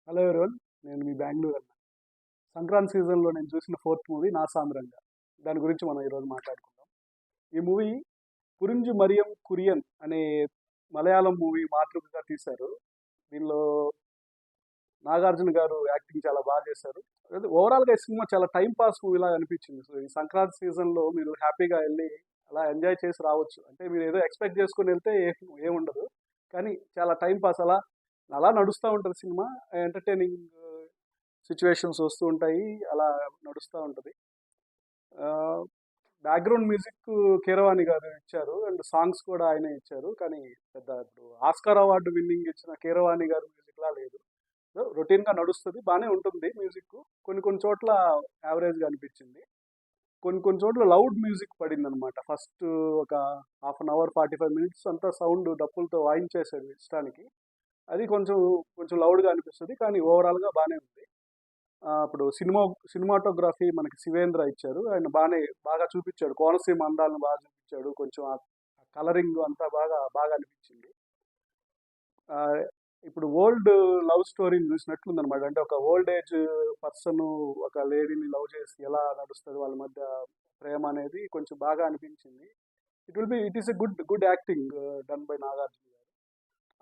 Hello everyone, నేను మీ బెంగళూరు అన్న. సంక్రాంతి సీజన్లో నేను చూసిన ఫోర్త్ మూవీ నా సామ్రంగ. దాని గురించి మనం ఈరోజు మాట్లాడుకుందాం. ఈ మూవీ పురింజు మరియం కురియన్ అనే మలయాళం మూవీ మాతృకగా తీశారు. దీనిలో నాగార్జున గారు యాక్టింగ్ చాలా బాగా చేశారు. ఓవరాల్గా ఈ సినిమా చాలా టైం పాస్ మూవీ లాగా అనిపించింది. సో ఈ సంక్రాంతి సీజన్లో మీరు హ్యాపీగా వెళ్ళి అలా ఎంజాయ్ చేసి రావచ్చు. అంటే మీరు ఏదో ఎక్స్పెక్ట్ చేసుకుని వెళ్తే ఏముండదు, కానీ చాలా టైం పాస్ అలా అలా నడుస్తూ ఉంటుంది సినిమా. ఎంటర్టైనింగ్ సిచ్యువేషన్స్ వస్తూ ఉంటాయి, అలా నడుస్తూ ఉంటుంది. బ్యాక్గ్రౌండ్ మ్యూజిక్ కీరవాణి గారు ఇచ్చారు, అండ్ సాంగ్స్ కూడా ఆయనే ఇచ్చారు. కానీ పెద్ద ఇప్పుడు ఆస్కార్ అవార్డు విన్నింగ్ ఇచ్చిన కీరవాణి గారు మ్యూజిక్లా లేదు. రొటీన్గా నడుస్తుంది, బాగానే ఉంటుంది మ్యూజిక్. కొన్ని కొన్ని చోట్ల యావరేజ్గా అనిపించింది. కొన్ని కొన్ని చోట్ల లౌడ్ మ్యూజిక్ పడింది అనమాట. ఫస్ట్ ఒక హాఫ్ అన్ అవర్ 45 minutes అంతా సౌండ్ డప్పులతో వాయించేసాడు ఇష్టానికి. అది కొంచెం కొంచెం లౌడ్గా అనిపిస్తుంది, కానీ ఓవరాల్గా బాగానే ఉంది. ఇప్పుడు సినిమాటోగ్రఫీ మనకి శివేంద్ర ఇచ్చారు. ఆయన బాగా చూపించాడు, కోనసీమ అందాలను బాగా చూపించాడు. కొంచెం ఆ కలరింగ్ అంతా బాగా బాగా అనిపించింది. ఆ, ఇప్పుడు ఓల్డ్ లవ్ స్టోరీని చూసినట్లుంది అనమాట. అంటే ఒక ఓల్డ్ ఏజ్ పర్సన్ ఒక లేడీని లవ్ చేసి ఎలా నడుస్తుంది వాళ్ళ మధ్య ప్రేమ అనేది కొంచెం బాగా అనిపించింది. It is a good good acting done by Nagarjuna గారు.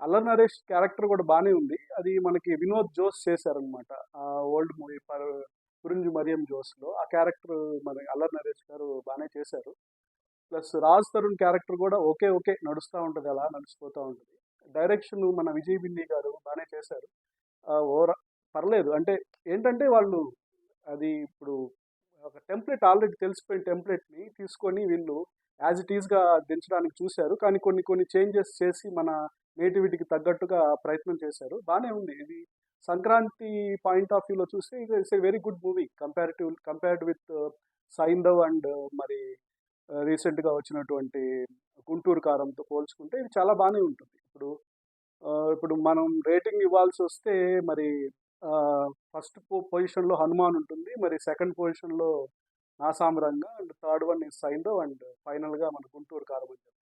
అల్లరి నరేష్ క్యారెక్టర్ కూడా బాగానే ఉంది. అది మనకి వినోద్ జోస్ చేశారనమాట. ఆ ఓల్డ్ మూవీ పురింజు మరియం జోస్లో ఆ క్యారెక్టర్ మన అల్లరి నరేష్ గారు బాగానే చేశారు. ప్లస్ రాజ్ తరుణ్ క్యారెక్టర్ కూడా ఓకే ఓకే నడుస్తూ ఉంటుంది, అలా నడిచిపోతూ ఉంటుంది. డైరెక్షన్ మన విజయ్ బిన్ని గారు బాగానే చేశారు. ఓవరా పర్లేదు. అంటే ఏంటంటే వాళ్ళు అది ఇప్పుడు ఒక టెంప్లెట్ ఆల్రెడీ తెలిసిపోయిన టెంప్లెట్ని తీసుకొని వీళ్ళు యాజ్ ఇట్ ఈస్గా దించడానికి చూశారు. కానీ కొన్ని కొన్ని చేంజెస్ చేసి మన నేటివిటీకి తగ్గట్టుగా ప్రయత్నం చేశారు. బాగానే ఉంది ఇది. సంక్రాంతి పాయింట్ ఆఫ్ వ్యూలో చూస్తే it's a very good movie compared with Saindhav and మరి రీసెంట్గా వచ్చినటువంటి గుంటూరు కారంతో పోల్చుకుంటే ఇది చాలా బాగానే ఉంటుంది. ఇప్పుడు మనం రేటింగ్ ఇవ్వాల్సి వస్తే మరి ఫస్ట్ పొజిషన్లో హనుమాన్ ఉంటుంది, మరి సెకండ్ పొజిషన్లో Naa Saami Ranga, and third one is Saindhav, and ఫైనల్గా మన గుంటూరు కారం అని చెప్పచ్చు.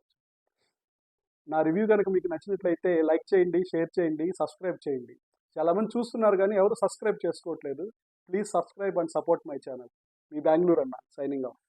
నా రివ్యూ కనుక మీకు నచ్చినట్లయితే లైక్ చేయండి, షేర్ చేయండి, సబ్స్క్రైబ్ చేయండి. చాలామంది చూస్తున్నారు కానీ ఎవరు సబ్స్క్రైబ్ చేసుకోవట్లేదు. Please subscribe and support my channel. మీ బెంగళూరు అన్న, సైనింగ్ ఆఫ్.